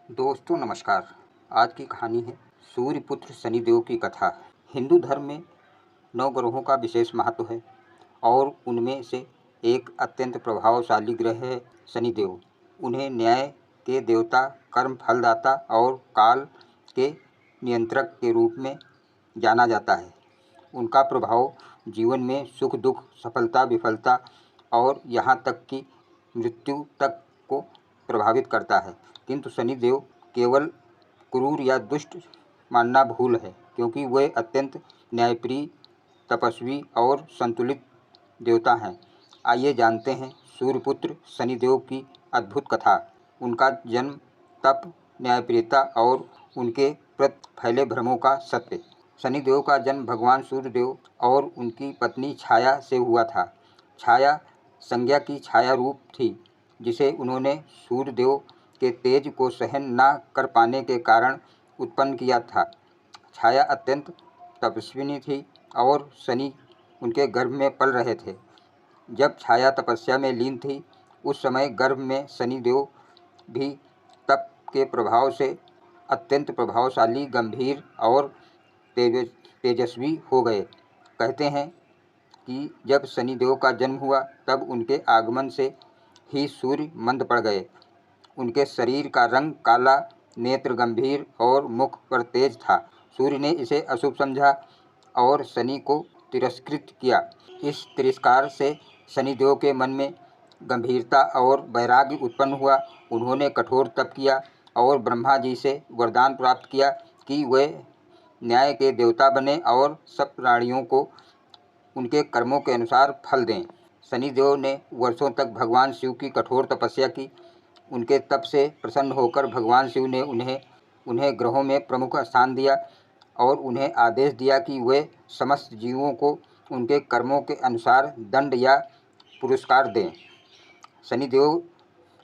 दोस्तों नमस्कार। आज की कहानी है सूर्यपुत्र शनिदेव की कथा। हिंदू धर्म में 9 ग्रहों का विशेष महत्व है और उनमें से एक अत्यंत प्रभावशाली ग्रह है शनिदेव। उन्हें न्याय के देवता, कर्म फलदाता और काल के नियंत्रक के रूप में जाना जाता है। उनका प्रभाव जीवन में सुख दुख, सफलता विफलता और यहाँ तक कि मृत्यु तक को प्रभावित करता है। किंतु शनिदेव केवल क्रूर या दुष्ट मानना भूल है, क्योंकि वे अत्यंत न्यायप्रिय, तपस्वी और संतुलित देवता हैं। आइए जानते हैं सूर्यपुत्र शनिदेव की अद्भुत कथा। उनका जन्म, तप, न्यायप्रियता और उनके प्रति फैले भ्रमों का सत्य। शनिदेव का जन्म भगवान सूर्यदेव और उनकी पत्नी छाया से हुआ था। छाया संज्ञा की छाया रूप थी, जिसे उन्होंने सूर्यदेव के तेज को सहन न कर पाने के कारण उत्पन्न किया था। छाया अत्यंत तपस्विनी थी और शनि उनके गर्भ में पल रहे थे। जब छाया तपस्या में लीन थी, उस समय गर्भ में शनिदेव भी तप के प्रभाव से अत्यंत प्रभावशाली, गंभीर और तेजस्वी हो गए। कहते हैं कि जब शनिदेव का जन्म हुआ, तब उनके आगमन से ही सूर्य मंद पड़ गए। उनके शरीर का रंग काला, नेत्र गंभीर और मुख पर तेज था। सूर्य ने इसे अशुभ समझा और शनि को तिरस्कृत किया। इस तिरस्कार से शनिदेव के मन में गंभीरता और वैराग्य उत्पन्न हुआ। उन्होंने कठोर तप किया और ब्रह्मा जी से वरदान प्राप्त किया कि वे न्याय के देवता बने और सब प्राणियों को उनके कर्मों के अनुसार फल दें। शनिदेव ने वर्षों तक भगवान शिव की कठोर तपस्या की। उनके तप से प्रसन्न होकर भगवान शिव ने उन्हें ग्रहों में प्रमुख स्थान दिया और उन्हें आदेश दिया कि वे समस्त जीवों को उनके कर्मों के अनुसार दंड या पुरस्कार दें। शनिदेव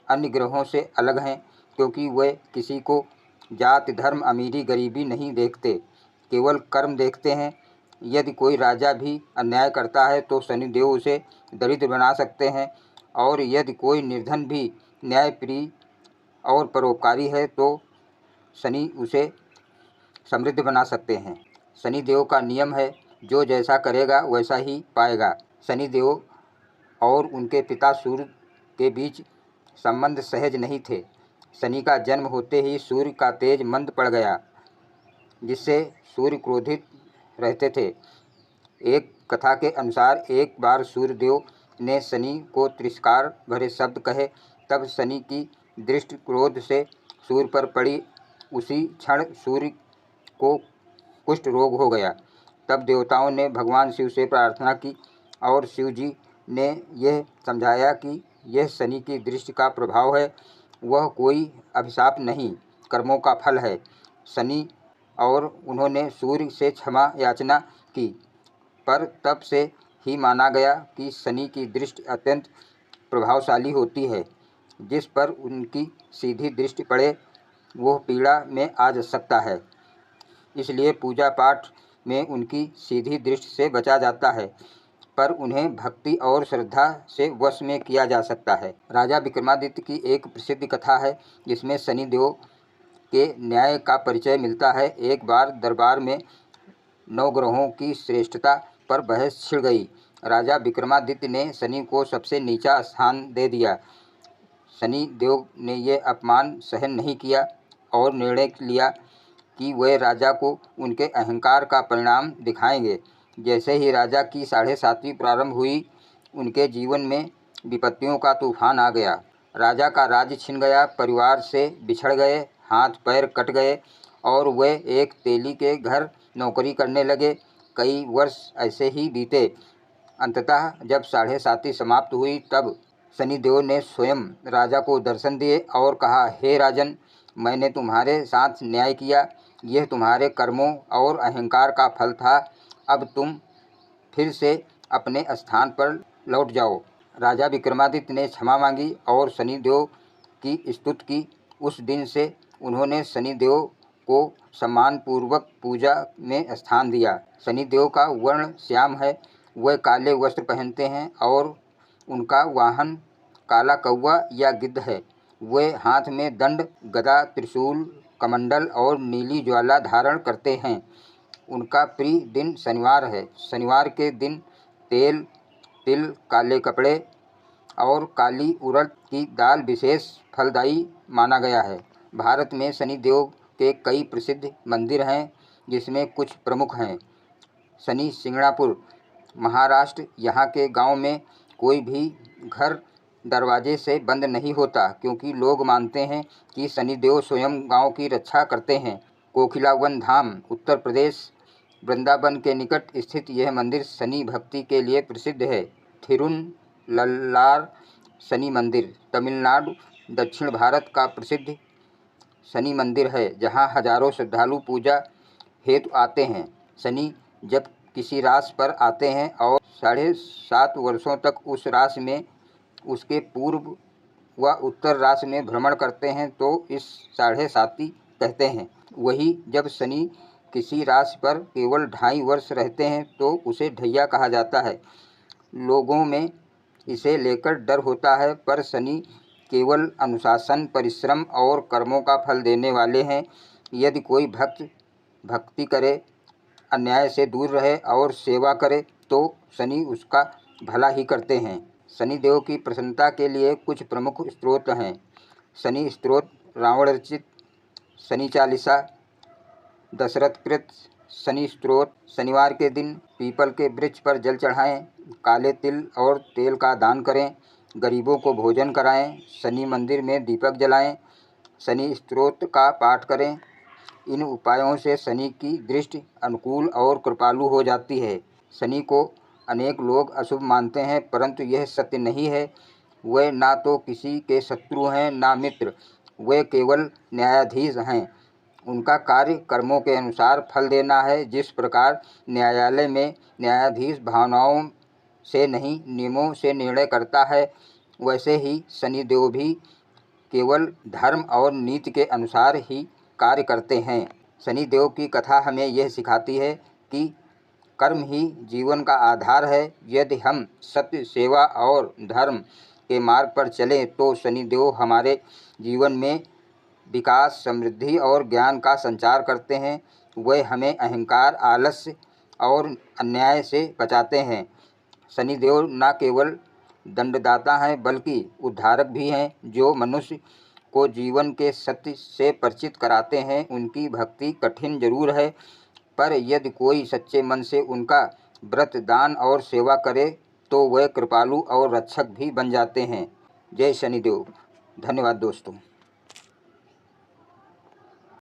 अन्य ग्रहों से अलग हैं, क्योंकि वे किसी को जाति, धर्म, अमीरी, गरीबी नहीं देखते, केवल कर्म देखते हैं। यदि कोई राजा भी अन्याय करता है तो शनिदेव उसे दरिद्र बना सकते हैं, और यदि कोई निर्धन भी न्यायप्रिय और परोपकारी है तो शनि उसे समृद्ध बना सकते हैं। शनिदेव का नियम है, जो जैसा करेगा वैसा ही पाएगा। शनिदेव और उनके पिता सूर्य के बीच संबंध सहज नहीं थे। शनि का जन्म होते ही सूर्य का तेज मंद पड़ गया, जिससे सूर्य क्रोधित रहते थे। एक कथा के अनुसार एक बार सूर्यदेव ने शनि को तिरस्कार भरे शब्द कहे। तब शनि की दृष्टि क्रोध से सूर्य पर पड़ी। उसी क्षण सूर्य को कुष्ठ रोग हो गया। तब देवताओं ने भगवान शिव से प्रार्थना की और शिव जी ने यह समझाया कि यह शनि की दृष्टि का प्रभाव है, वह कोई अभिशाप नहीं, कर्मों का फल है। शनि और उन्होंने सूर्य से क्षमा याचना की, पर तब से ही माना गया कि शनि की दृष्टि अत्यंत प्रभावशाली होती है। जिस पर उनकी सीधी दृष्टि पड़े, वह पीड़ा में आ जा सकता है। इसलिए पूजा पाठ में उनकी सीधी दृष्टि से बचा जाता है, पर उन्हें भक्ति और श्रद्धा से वश में किया जा सकता है। राजा विक्रमादित्य की एक प्रसिद्ध कथा है, जिसमें शनिदेव के न्याय का परिचय मिलता है। एक बार दरबार में 9 ग्रहों की श्रेष्ठता पर बहस छिड़ गई। राजा विक्रमादित्य ने शनि को सबसे नीचा स्थान दे दिया। शनि देव ने यह अपमान सहन नहीं किया और निर्णय लिया कि वे राजा को उनके अहंकार का परिणाम दिखाएंगे। जैसे ही राजा की 7.5वीं प्रारंभ हुई, उनके जीवन में विपत्तियों का तूफान आ गया। राजा का राज्य छिन गया, परिवार से बिछड़ गए, हाथ पैर कट गए और वे एक तेली के घर नौकरी करने लगे। कई वर्ष ऐसे ही बीते। अंततः जब 7.5वीं समाप्त हुई, तब शनिदेव ने स्वयं राजा को दर्शन दिए और कहा, हे राजन, मैंने तुम्हारे साथ न्याय किया। यह तुम्हारे कर्मों और अहंकार का फल था। अब तुम फिर से अपने स्थान पर लौट जाओ। राजा विक्रमादित्य ने क्षमा मांगी और शनिदेव की स्तुति की। उस दिन से उन्होंने शनिदेव को सम्मानपूर्वक पूजा में स्थान दिया। शनिदेव का वर्ण श्याम है। वह काले वस्त्र पहनते हैं और उनका वाहन काला कौवा या गिद्ध है। वे हाथ में दंड, गदा, त्रिशूल, कमंडल और नीली ज्वाला धारण करते हैं। उनका प्रिय दिन शनिवार है। शनिवार के दिन तेल, तिल, काले कपड़े और काली उड़द की दाल विशेष फलदायी माना गया है। भारत में शनिदेव के कई प्रसिद्ध मंदिर हैं, जिसमें कुछ प्रमुख हैं। शनि सिंगणापुर, महाराष्ट्र। यहाँ के गांव में कोई भी घर दरवाजे से बंद नहीं होता, क्योंकि लोग मानते हैं कि शनिदेव स्वयं गांव की रक्षा करते हैं। कोकिलावन धाम, उत्तर प्रदेश, वृंदावन के निकट स्थित यह मंदिर शनि भक्ति के लिए प्रसिद्ध है। थिरुनल्लार शनि मंदिर, तमिलनाडु, दक्षिण भारत का प्रसिद्ध शनि मंदिर है, जहां हजारों श्रद्धालु पूजा हेतु आते हैं। शनि जब किसी राशि पर आते हैं और 7.5 वर्षों तक उस राशि में उसके पूर्व व उत्तर राशि में भ्रमण करते हैं तो इस 7.5 कहते हैं। वही जब शनि किसी राशि पर केवल 2.5 वर्ष रहते हैं तो उसे ढैया कहा जाता है। लोगों में इसे लेकर डर होता है, पर शनि केवल अनुशासन, परिश्रम और कर्मों का फल देने वाले हैं। यदि कोई भक्त भक्ति करे, अन्याय से दूर रहे और सेवा करे तो शनि उसका भला ही करते हैं। शनिदेव की प्रसन्नता के लिए कुछ प्रमुख स्तोत्र हैं। शनि स्तोत्र, रावण रचित शनि चालीसा, दशरथकृत शनि स्तोत्र। शनिवार के दिन पीपल के वृक्ष पर जल चढ़ाएं, काले तिल और तेल का दान करें, गरीबों को भोजन कराएं, शनि मंदिर में दीपक जलाएं, शनि स्तोत्र का पाठ करें। इन उपायों से शनि की दृष्टि अनुकूल और कृपालु हो जाती है। शनि को अनेक लोग अशुभ मानते हैं, परंतु यह सत्य नहीं है। वे ना तो किसी के शत्रु हैं, ना मित्र। वे केवल न्यायाधीश हैं। उनका कार्य कर्मों के अनुसार फल देना है। जिस प्रकार न्यायालय में न्यायाधीश भावनाओं से नहीं, नियमों से निर्णय करता है, वैसे ही शनिदेव भी केवल धर्म और नीति के अनुसार ही कार्य करते हैं। शनिदेव की कथा हमें यह सिखाती है कि कर्म ही जीवन का आधार है। यदि हम सत्य, सेवा और धर्म के मार्ग पर चलें तो शनिदेव हमारे जीवन में विकास, समृद्धि और ज्ञान का संचार करते हैं। वे हमें अहंकार, आलस्य और अन्याय से बचाते हैं। शनिदेव न केवल दंडदाता हैं, बल्कि उद्धारक भी हैं, जो मनुष्य को जीवन के सत्य से परिचित कराते हैं। उनकी भक्ति कठिन जरूर है, पर यदि कोई सच्चे मन से उनका व्रत, दान और सेवा करे तो वह कृपालु और रक्षक भी बन जाते हैं। जय शनिदेव। धन्यवाद दोस्तों।